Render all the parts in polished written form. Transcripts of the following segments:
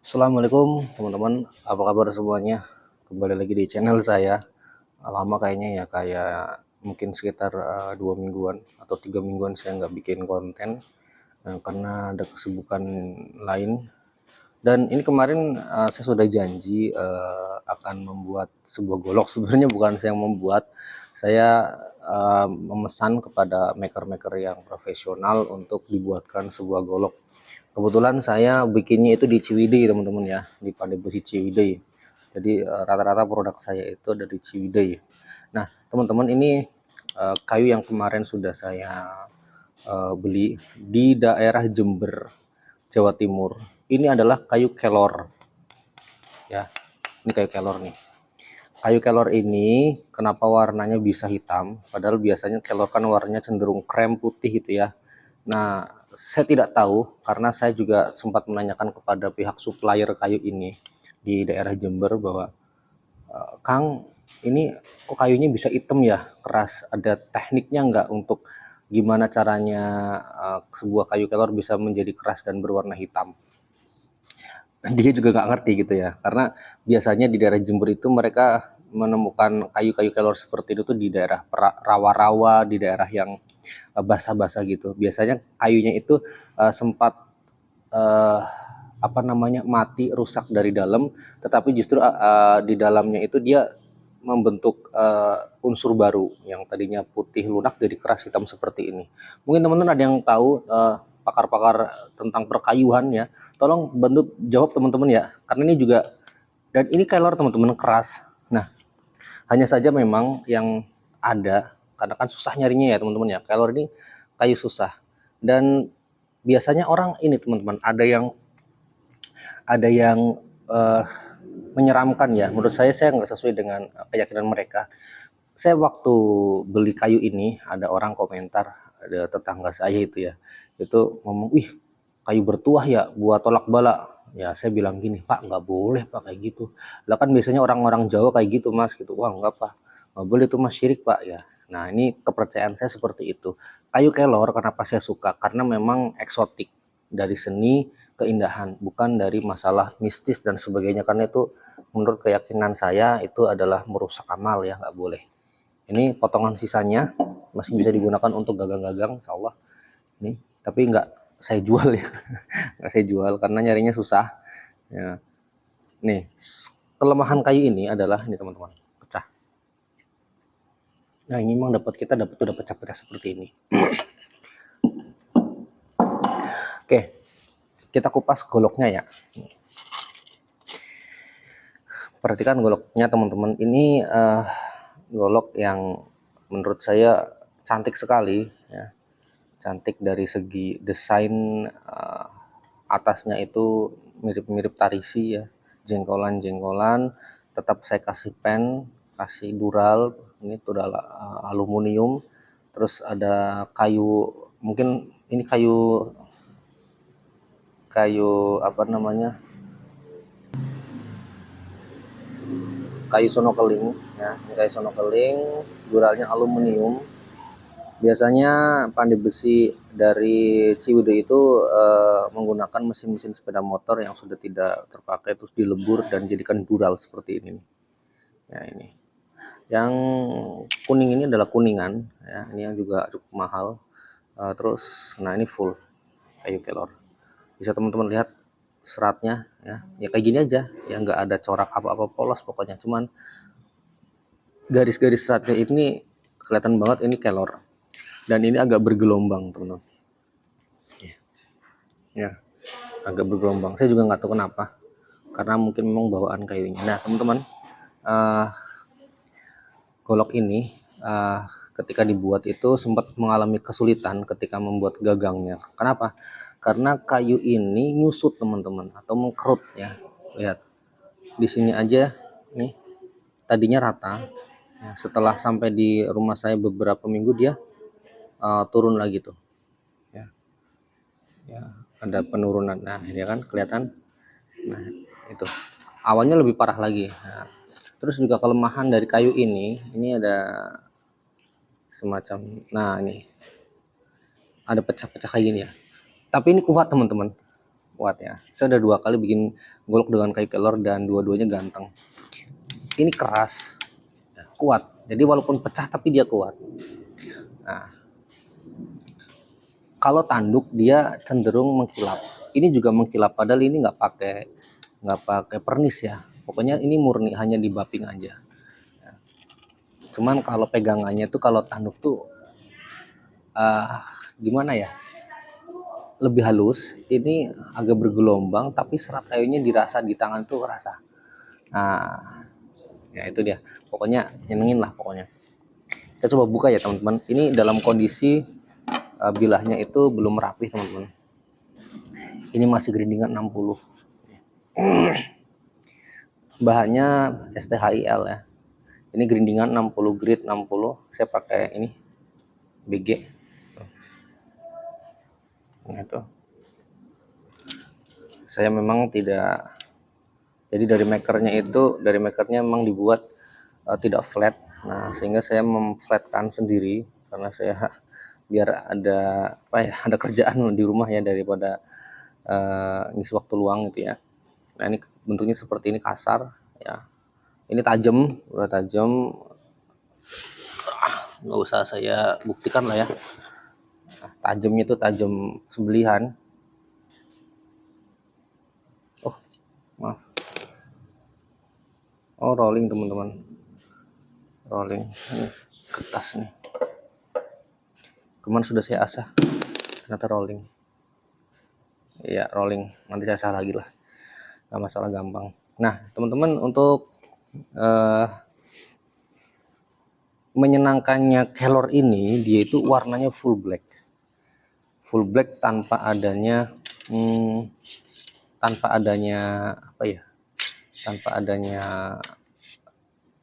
Assalamualaikum teman-teman, apa kabar semuanya? Kembali lagi di channel saya. Lama kayaknya ya, kayak mungkin sekitar 2 mingguan atau 3 mingguan saya nggak bikin konten karena ada kesibukan lain. Dan ini kemarin saya sudah janji akan membuat sebuah golok. Sebenarnya bukan saya yang membuat, saya memesan kepada maker-maker yang profesional untuk dibuatkan sebuah golok. Kebetulan saya bikinnya itu di Ciwidey teman-teman ya, di Pandai Besi Ciwidey. Jadi rata-rata produk saya itu dari Ciwidey. Nah teman-teman, ini kayu yang kemarin sudah saya beli di daerah Jember, Jawa Timur. Ini adalah kayu kelor ya, ini kayu kelor nih. Kayu kelor ini kenapa warnanya bisa hitam, padahal biasanya kelor kan warnanya cenderung krem putih gitu ya. Nah, saya tidak tahu karena saya juga sempat menanyakan kepada pihak supplier kayu ini di daerah Jember bahwa Kang, ini kok kayunya bisa hitam ya, keras, ada tekniknya nggak untuk gimana caranya sebuah kayu kelor bisa menjadi keras dan berwarna hitam. Dia juga nggak ngerti gitu ya, karena biasanya di daerah Jember itu mereka menemukan kayu-kayu kelor seperti itu tuh di daerah rawa-rawa, di daerah yang basah-basah gitu. Biasanya kayunya itu sempat uh, apa namanya, mati, rusak dari dalam, tetapi justru di dalamnya itu dia membentuk unsur baru yang tadinya putih lunak jadi keras hitam seperti ini. Mungkin teman-teman ada yang tahu pakar-pakar tentang perkayuan ya, tolong bantu jawab teman-teman ya, karena ini juga, dan ini kelor teman-teman keras. Nah, hanya saja memang yang ada, karena kan susah nyarinya ya teman-teman ya, kelor ini kayu susah. Dan biasanya orang ini teman-teman, ada yang uh, menyeramkan ya, menurut saya nggak sesuai dengan keyakinan mereka. Saya waktu beli kayu ini, ada orang komentar, ada tetangga saya itu ya, itu ngomong, wih kayu bertuah ya buat tolak bala. Ya saya bilang gini, Pak nggak boleh Pak kayak gitu. Lah kan biasanya orang-orang Jawa kayak gitu Mas gitu. Wah nggak Pak, nggak boleh itu Mas, syirik Pak ya. Nah ini kepercayaan saya seperti itu. Kayu kelor kenapa saya suka, karena memang eksotik, dari seni, keindahan, bukan dari masalah mistis dan sebagainya, karena itu menurut keyakinan saya itu adalah merusak amal ya, nggak boleh. Ini potongan sisanya masih bisa digunakan untuk gagang-gagang insya Allah nih, tapi nggak saya jual ya. Nggak saya jual karena nyarinya susah ya. Nih, kelemahan kayu ini adalah ini teman-teman, pecah. Nah ini memang kita dapat udah pecah-pecah seperti ini. Oke, kita kupas goloknya ya. Perhatikan goloknya teman-teman, ini golok yang menurut saya cantik sekali ya. Cantik dari segi desain, atasnya itu mirip-mirip tarisi ya, jengkolan-jengkolan. Tetap saya kasih pen, kasih dural, ini dural aluminium. Terus ada kayu, mungkin ini kayu kayu apa namanya, kayu sonokeling ya, ini kayu sonokeling, duralnya aluminium. Biasanya pandai besi dari Ciwidey itu menggunakan mesin-mesin sepeda motor yang sudah tidak terpakai terus dilebur dan jadikan dural seperti ini. Ya ini. Yang kuning ini adalah kuningan ya, ini yang juga cukup mahal. Terus nah ini full kayu kelor. Bisa teman-teman lihat seratnya ya. Ya kayak gini aja, ya nggak ada corak apa-apa, polos pokoknya. Cuman garis-garis seratnya ini kelihatan banget ini kelor. Dan ini agak bergelombang teman-teman. Ya, agak bergelombang. Saya juga nggak tahu kenapa. Karena mungkin memang bawaan kayunya. Nah, teman-teman, uh, golok ini ketika dibuat itu sempat mengalami kesulitan ketika membuat gagangnya. Kenapa? Karena kayu ini nyusut teman-teman, atau mengkerut ya. Lihat di sini aja nih, tadinya rata. Ya, setelah sampai di rumah saya beberapa minggu dia turun lagi tuh. Ya, ya, ada penurunan. Nah ini kan kelihatan. Nah itu awalnya lebih parah lagi. Nah, terus juga kelemahan dari kayu ini ada semacam, nah ini ada pecah-pecah kayak gini ya, tapi ini kuat teman-teman. kuat ya. Saya udah 2 kali bikin golok dengan kayu kelor dan dua-duanya ganteng. Ini keras, kuat. Jadi walaupun pecah tapi dia kuat. Nah, kalau tanduk dia cenderung mengkilap. Ini juga mengkilap padahal ini nggak pakai pernis ya. Pokoknya ini murni hanya di buffing aja. Cuman kalau pegangannya tuh kalau tanduk tuh gimana ya? Lebih halus. Ini agak bergelombang tapi serat kayunya dirasa di tangan tuh kerasa. Nah, ya itu dia. Pokoknya nyenengin lah pokoknya. Kita coba buka ya teman-teman. Ini dalam kondisi bilahnya itu belum rapih teman-teman. Ini masih grindingan 60. Bahannya STHIL ya. Ini grindingan 60, grit 60. Saya pakai ini BG. Nah itu. Saya memang tidak. Jadi dari makernya memang dibuat tidak flat. Nah sehingga saya memflatkan sendiri karena saya biar ada ada kerjaan di rumah ya daripada ngisi waktu luang gitu ya. Nah ini bentuknya seperti ini, kasar ya. Ini tajam, udah tajam. Nggak usah saya buktikan lah ya. Nah, tajamnya itu tajam sembelihan. Oh maaf. Oh rolling teman-teman. Rolling. Ini kertas nih. Kemarin sudah saya asah. Ternyata rolling. Iya rolling. Nanti saya asah lagi lah. Nggak masalah, gampang. Nah teman-teman, untuk menyenangkannya kelor ini, dia itu warnanya full black tanpa adanya tanpa adanya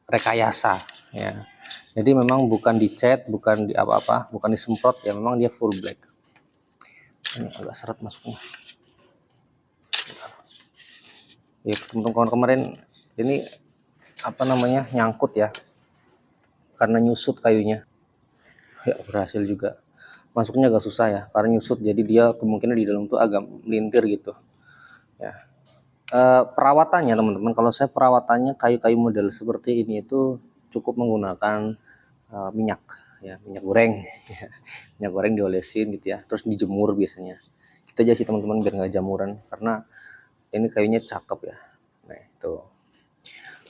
rekayasa ya. Jadi memang bukan dicat, bukan di apa-apa, bukan disemprot ya, memang dia full black. Ini agak seret masuknya ya teman-teman. Kemarin ini nyangkut ya karena nyusut kayunya ya, berhasil juga. Masuknya agak susah ya karena nyusut, jadi dia kemungkinan di dalam tuh agak melintir gitu ya. Perawatannya teman-teman, kalau saya perawatannya kayu-kayu model seperti ini itu cukup menggunakan minyak ya, minyak goreng ya. Minyak goreng diolesin gitu ya, terus dijemur biasanya. Kita aja sih teman-teman biar nggak jamuran, karena ini kayunya cakep ya. Nah itu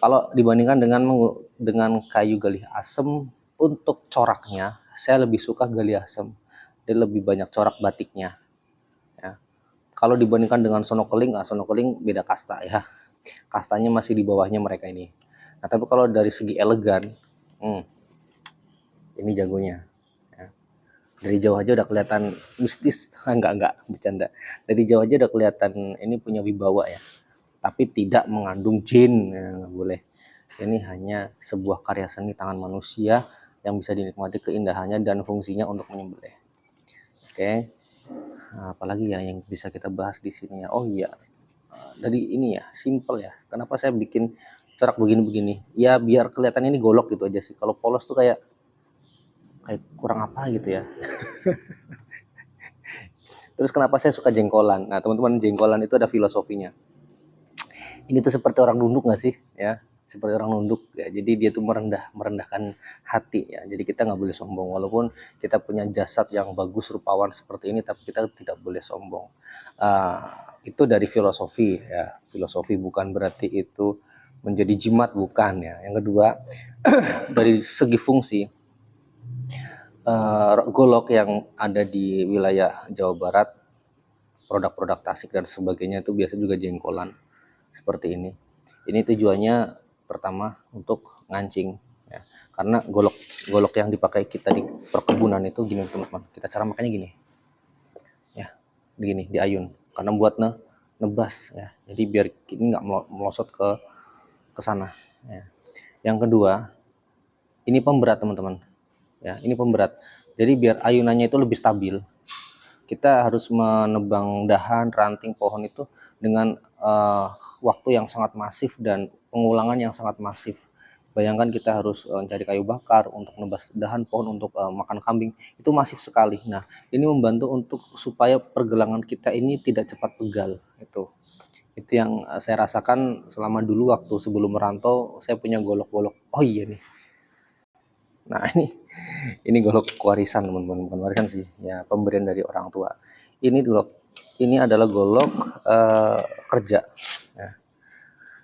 kalau dibandingkan dengan kayu galih asem, untuk coraknya saya lebih suka galih asem, dia lebih banyak corak batiknya ya. Kalau dibandingkan dengan sono keling beda kasta ya, kastanya masih di bawahnya mereka ini. Nah tapi kalau dari segi elegan, ini jagonya ya. Dari jauh aja udah kelihatan mistis. Enggak bercanda. Dari jauh aja udah kelihatan ini punya wibawa ya, tapi tidak mengandung jin ya, nggak boleh. Ini hanya sebuah karya seni tangan manusia yang bisa dinikmati keindahannya dan fungsinya untuk menyembelih. Oke. Nah, apalagi ya yang bisa kita bahas di sini ya. Oh iya, dari ini ya, simple ya. Kenapa saya bikin corak begini-begini? Ya biar kelihatan ini golok gitu aja sih. Kalau polos tuh kayak kurang apa gitu ya. Terus kenapa saya suka jengkolan? Nah teman-teman, jengkolan itu ada filosofinya. Ini tuh seperti orang nunduk nggak sih ya? Seperti orang nunduk ya. Jadi dia tuh merendahkan hati ya. Jadi kita nggak boleh sombong, walaupun kita punya jasad yang bagus rupawan seperti ini, tapi kita tidak boleh sombong. Itu dari filosofi ya. Filosofi bukan berarti itu menjadi jimat, bukan ya. Yang kedua, dari segi fungsi, golok yang ada di wilayah Jawa Barat, produk-produk Tasik dan sebagainya, itu biasa juga jengkolan seperti ini. Ini tujuannya pertama untuk ngancing ya. Karena golok yang dipakai kita di perkebunan itu gini teman-teman. Kita cara makanya gini. Ya, begini diayun karena buat nebas ya. Jadi biar ini nggak melosot ke sana ya. Yang kedua, ini pemberat teman-teman. Ya, ini pemberat. Jadi biar ayunannya itu lebih stabil, kita harus menebang dahan, ranting pohon itu dengan waktu yang sangat masif dan pengulangan yang sangat masif. Bayangkan kita harus cari kayu bakar untuk nebas dahan pohon untuk makan kambing, itu masif sekali. Nah, ini membantu untuk supaya pergelangan kita ini tidak cepat pegal. Itu yang saya rasakan selama dulu waktu sebelum merantau. Saya punya golok-golok. Oh iya nih. Nah, ini golok warisan teman-teman, bukan warisan sih, ya pemberian dari orang tua. Ini adalah golok kerja. Ya.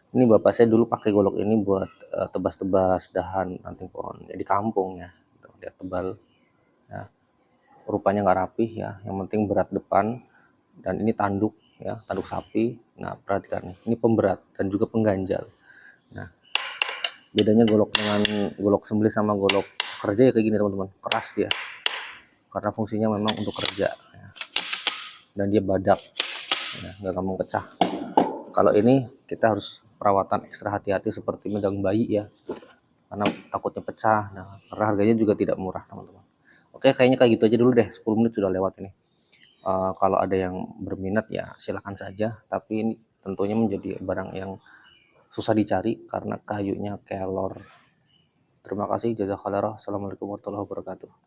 Ini bapak saya dulu pakai golok ini buat tebas-tebas dahan ranting pohon. Ya, di kampung ya, gitu. Dia tebal, ya. Rupanya nggak rapih ya. Yang penting berat depan, dan ini tanduk ya, tanduk sapi. Nah, perhatikan nih, ini pemberat dan juga pengganjal. Nah, bedanya golok dengan golok sembelih sama golok kerja ya kayak gini teman-teman, keras dia karena fungsinya memang untuk kerja ya. Dan dia badak ya, nggak gampang pecah. Kalau ini kita harus perawatan ekstra hati-hati seperti megang bayi ya, karena takutnya pecah. Nah, karena harganya juga tidak murah teman-teman. Oke, kayaknya kayak gitu aja dulu deh, 10 menit sudah lewat ini. Kalau ada yang berminat ya silahkan saja, tapi ini tentunya menjadi barang yang susah dicari karena kayunya kelor. Terima kasih, jazakallah. Assalamualaikum warahmatullahi wabarakatuh.